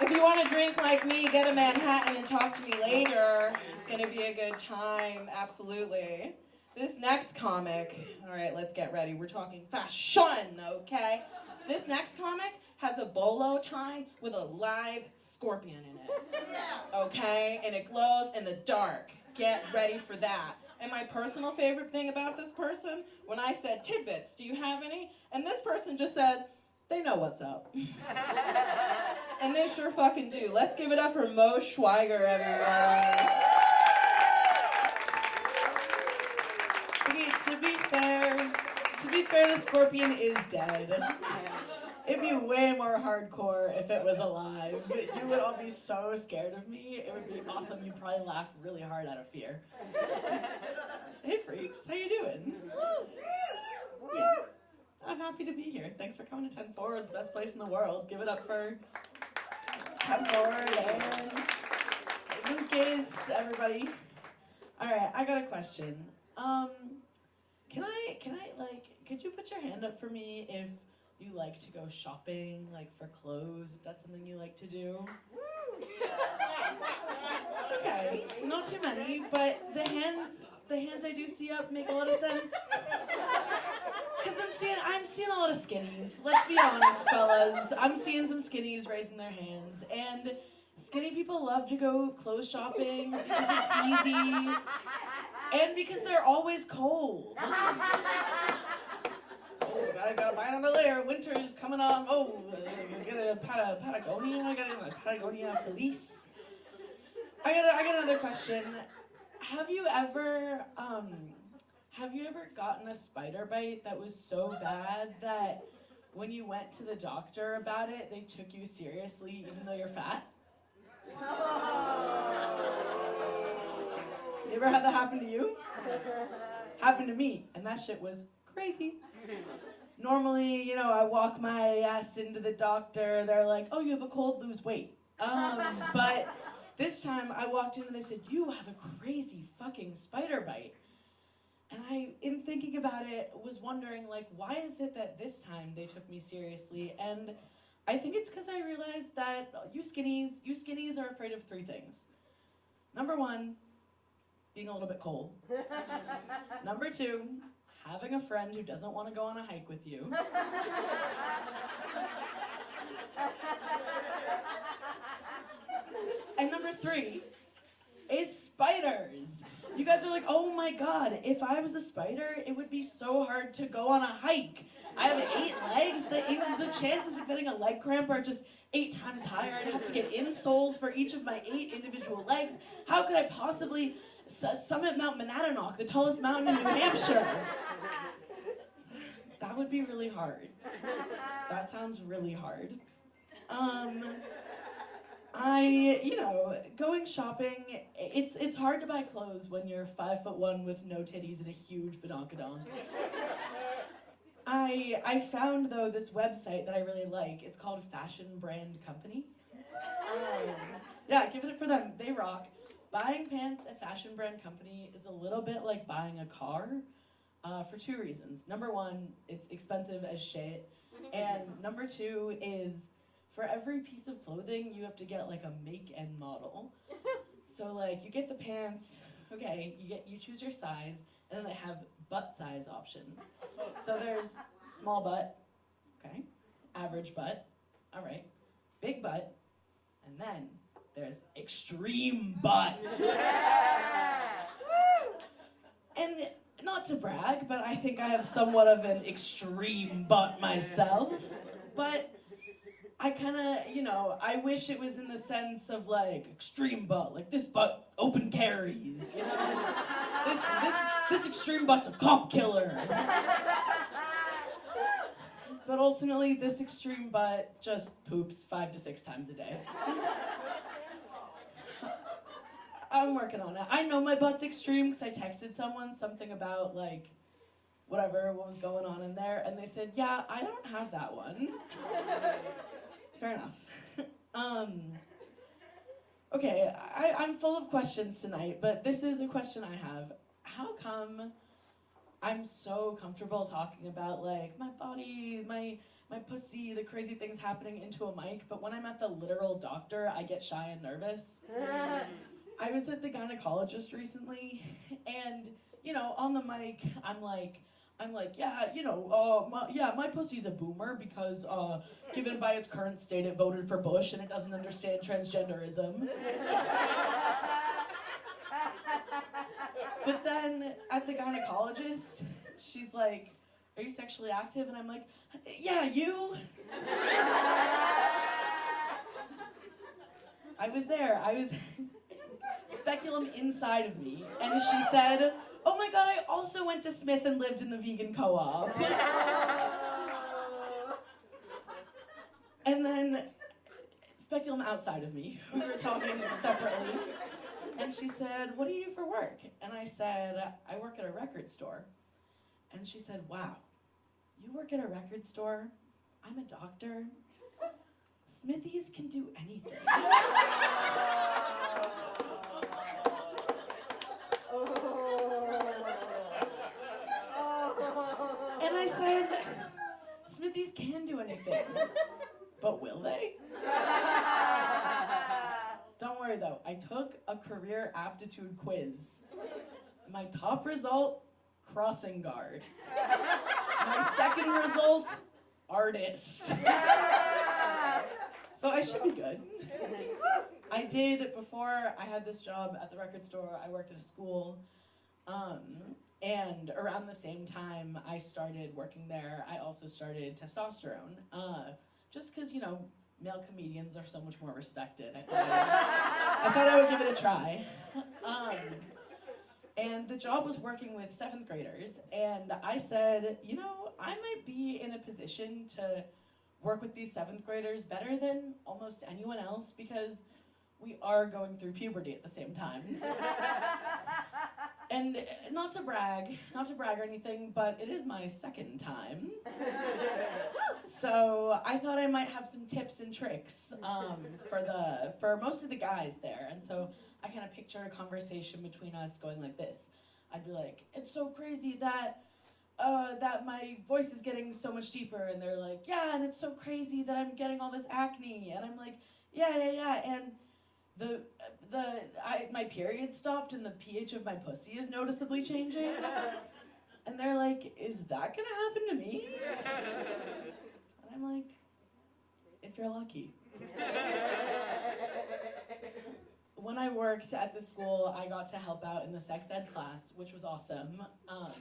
If you want to drink like me, get a Manhattan and talk to me later. It's going to be a good time, absolutely. This next comic, all right, let's get ready. We're talking fashion, okay? This next comic has a bolo tie with a live scorpion in it, okay? And it glows in the dark. Get ready for that. And my personal favorite thing about this person, when I said, tidbits, do you have any? And this person just said, they know what's up. And they sure fucking do. Let's give it up for Schweiger, everybody. Okay, to be fair, the scorpion is dead. It'd be way more hardcore if it was alive. You would all be so scared of me. It would be awesome. You'd probably laugh really hard out of fear. Hey freaks, how you doing? Yeah. I'm happy to be here. Thanks for coming to 10-4, the best place in the world. Give it up for 10-4 and Lucas, everybody. All right, I got a question. Could you put your hand up for me if you like to go shopping, like for clothes, if that's something you like to do? Okay, not too many, but the hands I do see up make a lot of sense. Because I'm seeing a lot of skinnies. Let's be honest, fellas. I'm seeing some skinnies raising their hands, and skinny people love to go clothes shopping because it's easy, and because they're always cold. Oh, gotta buy another layer. Winter is coming up. Oh, get a Patagonia. I got a Patagonia fleece. I got another question. Have you ever gotten a spider bite that was so bad that when you went to the doctor about it, they took you seriously even though you're fat? You ever had that happen to you? Happened to me, and that shit was crazy. Normally, I walk my ass into the doctor, they're like, oh, you have a cold, lose weight. But this time I walked in and they said, you have a crazy fucking spider bite. And I, in thinking about it, was wondering, why is it that this time they took me seriously? And I think it's because I realized that you skinnies are afraid of 3 things. Number 1, being a little bit cold. Number 2, having a friend who doesn't want to go on a hike with you. And number 3 is spiders. You guys are like, oh my god, if I was a spider, it would be so hard to go on a hike. I have 8 legs, the chances of getting a leg cramp are just 8 times higher. I'd have to get insoles for each of my 8 individual legs. How could I possibly summit Mount Monadnock, the tallest mountain in New Hampshire? That would be really hard. That sounds really hard. Going shopping, it's hard to buy clothes when you're 5'1" with no titties and a huge badonkadonk. I found, though, this website that I really like. It's called Fashion Brand Company. Yeah, give it for them. They rock. Buying pants at Fashion Brand Company is a little bit like buying a car for 2 reasons. Number 1, it's expensive as shit. And number 2 is, for every piece of clothing, you have to get a make and model. So you get the pants, okay, you choose your size, and then they have butt size options. So there's small butt, okay, average butt, all right, big butt, and then there's extreme butt. And not to brag, but I think I have somewhat of an extreme butt myself, but I kind of, I wish it was in the sense of extreme butt, this butt open carries, this extreme butt's a cop killer. But ultimately, this extreme butt just poops 5 to 6 times a day. I'm working on it. I know my butt's extreme because I texted someone something about what was going on in there, and they said, yeah, I don't have that one. Fair enough. Okay, I'm full of questions tonight, but this is a question I have. How come I'm so comfortable talking about my body, my my pussy, the crazy things happening into a mic, but when I'm at the literal doctor, I get shy and nervous. I was at the gynecologist recently, and, you know, on the mic, I'm like, yeah, you know, my pussy's a boomer because, given by its current state, it voted for Bush and it doesn't understand transgenderism. But then at the gynecologist, she's like, are you sexually active? And I'm like, yeah, you? I was there. I was speculum inside of me. And she said, oh my God, I also went to Smith and lived in the vegan co-op. And then speculum outside of me. We were talking separately. And she said, what do you do for work? And I said, I work at a record store. And she said, wow, you work at a record store? I'm a doctor. Smithies can do anything. And I said, Smithies can do anything, but will they? Don't worry though, I took a career aptitude quiz. My top result, crossing guard. My second result, artist. So I should be good. I did, before I had this job at the record store, I worked at a school, and around the same time I started working there, I also started testosterone. Just because, you know, male comedians are so much more respected. I thought I would give it a try. And the job was working with 7th graders, and I said, you know, I might be in a position to work with these 7th graders better than almost anyone else because we are going through puberty at the same time. And not to brag or anything, but it is my second time. So I thought I might have some tips and tricks for most of the guys there. And so I kind of picture a conversation between us going like this. I'd be like, it's so crazy that my voice is getting so much deeper. And they're like, yeah, and it's so crazy that I'm getting all this acne. And I'm like, yeah. And my period stopped and the pH of my pussy is noticeably changing. And they're like, is that gonna happen to me? And I'm like, if you're lucky. When I worked at the school, I got to help out in the sex ed class, which was awesome. I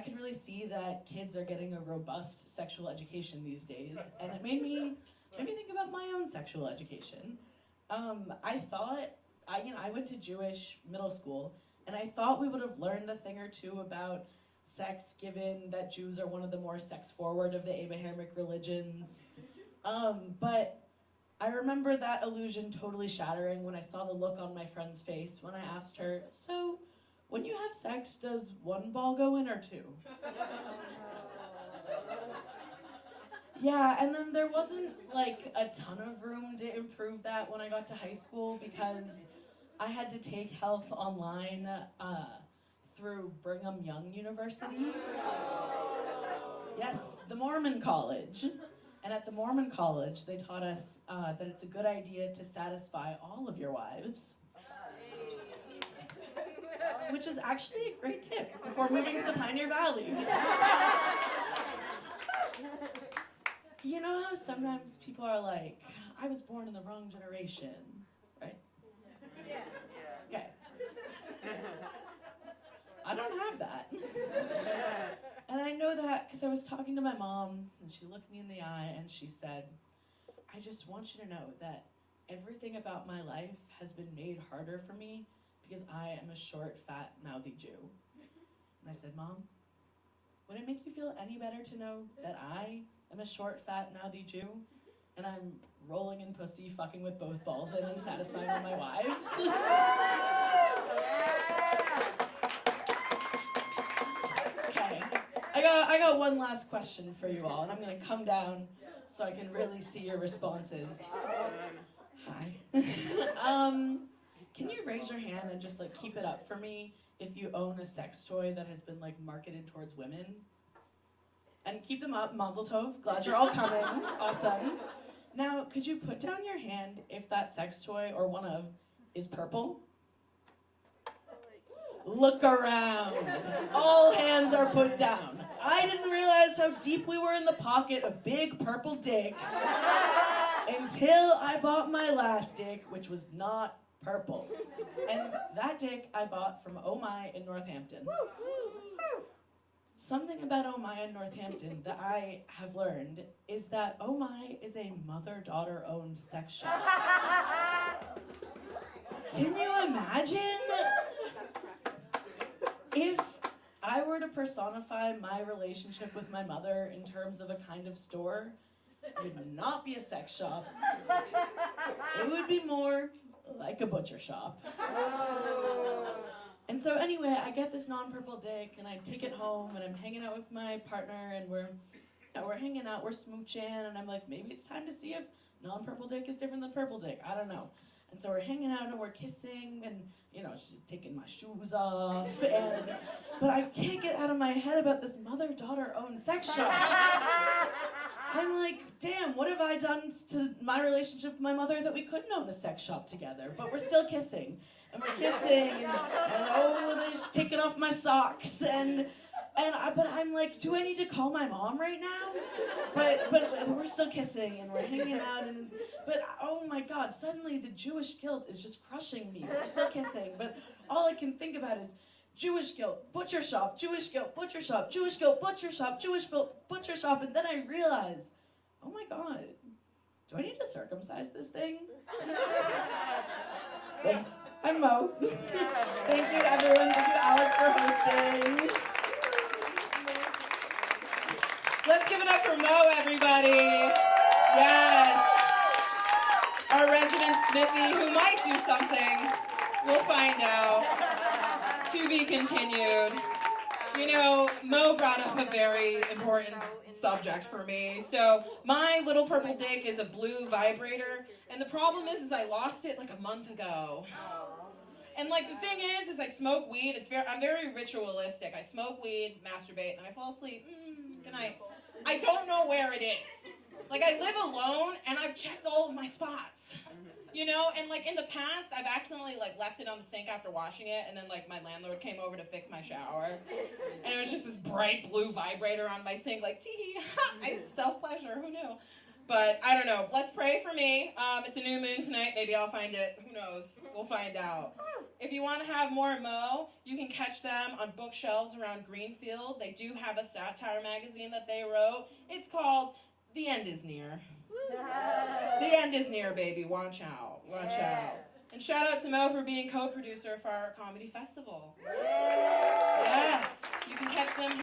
could really see that kids are getting a robust sexual education these days, and it made me think about my own sexual education. I went to Jewish middle school, and I thought we would have learned a thing or two about sex, given that Jews are one of the more sex-forward of the Abrahamic religions. But I remember that illusion totally shattering when I saw the look on my friend's face when I asked her, so when you have sex, does one ball go in or two? Yeah, and then there wasn't like a ton of room to improve that when I got to high school because I had to take health online through Brigham Young University. Yes, the Mormon college. And at the Mormon college, they taught us that it's a good idea to satisfy all of your wives. Which is actually a great tip before moving to the Pioneer Valley. You know how sometimes people are like, I was born in the wrong generation, right? Yeah. Okay. I don't have that. And I know that because I was talking to my mom, and she looked me in the eye, and she said, I just want you to know that everything about my life has been made harder for me because I am a short, fat, mouthy Jew. And I said, Mom, would it make you feel any better to know that I am a short, fat, mouthy Jew, and I'm rolling in pussy, fucking with both balls in and satisfying all my wives? Okay, I got one last question for you all, and I'm gonna come down so I can really see your responses. Hi. Can you raise your hand and just like keep it up for me if you own a sex toy that has been like marketed towards women? And keep them up, mazel tov. Glad you're all coming. Awesome. Now, could you put down your hand if that sex toy, or one of, is purple? Look around. All hands are put down. I didn't realize how deep we were in the pocket of Big Purple Dick until I bought my last dick, which was not purple. And that dick I bought from Oh My in Northampton. Something about Oh My in Northampton that I have learned is that Oh My is a mother-daughter owned sex shop. Can you imagine if I were to personify my relationship with my mother in terms of a kind of store? It would not be a sex shop. It would be more like a butcher shop. And so anyway, I get this non-purple dick and I take it home and I'm hanging out with my partner and we're hanging out, we're smooching, and I'm like, maybe it's time to see if non-purple dick is different than purple dick. I don't know. And so we're hanging out and we're kissing and, she's taking my shoes off, but I can't get out of my head about this mother-daughter owned sex shop. I'm like, damn, what have I done to my relationship with my mother that we couldn't own a sex shop together? But we're still kissing. And we're kissing, and they're just taking off my socks, but I'm like, do I need to call my mom right now? But we're still kissing, and we're hanging out, but oh my God, suddenly the Jewish guilt is just crushing me. We're still kissing, but all I can think about is Jewish guilt, butcher shop, Jewish guilt, butcher shop, Jewish guilt, butcher shop, Jewish guilt, butcher shop, and then I realize, oh my God, do I need to circumcise this thing? Thanks. I'm Mo. Thank you, everyone. Thank you, Alex, for hosting. Let's give it up for Mo, everybody. Yes. Our resident Smithy, who might do something. We'll find out. To be continued. Mo brought up a very important subject for me. So my little purple dick is a blue vibrator, and the problem is I lost it like a month ago. And like the thing is I smoke weed. I'm very ritualistic. I smoke weed, masturbate, and I fall asleep. Good night. I don't know where it is. Like I live alone, and I've checked all of my spots. And like in the past, I've accidentally like left it on the sink after washing it, and then like my landlord came over to fix my shower, and it was just this bright blue vibrator on my sink, like tee I self-pleasure, who knew? But I don't know. Let's pray for me. It's a new moon tonight. Maybe I'll find it. Who knows? We'll find out. If you want to have more Mo, you can catch them on bookshelves around Greenfield. They do have a satire magazine that they wrote. It's called The End Is Near. The end is near, baby. Watch out. Watch out. And shout out to Mo for being co-producer for our comedy festival.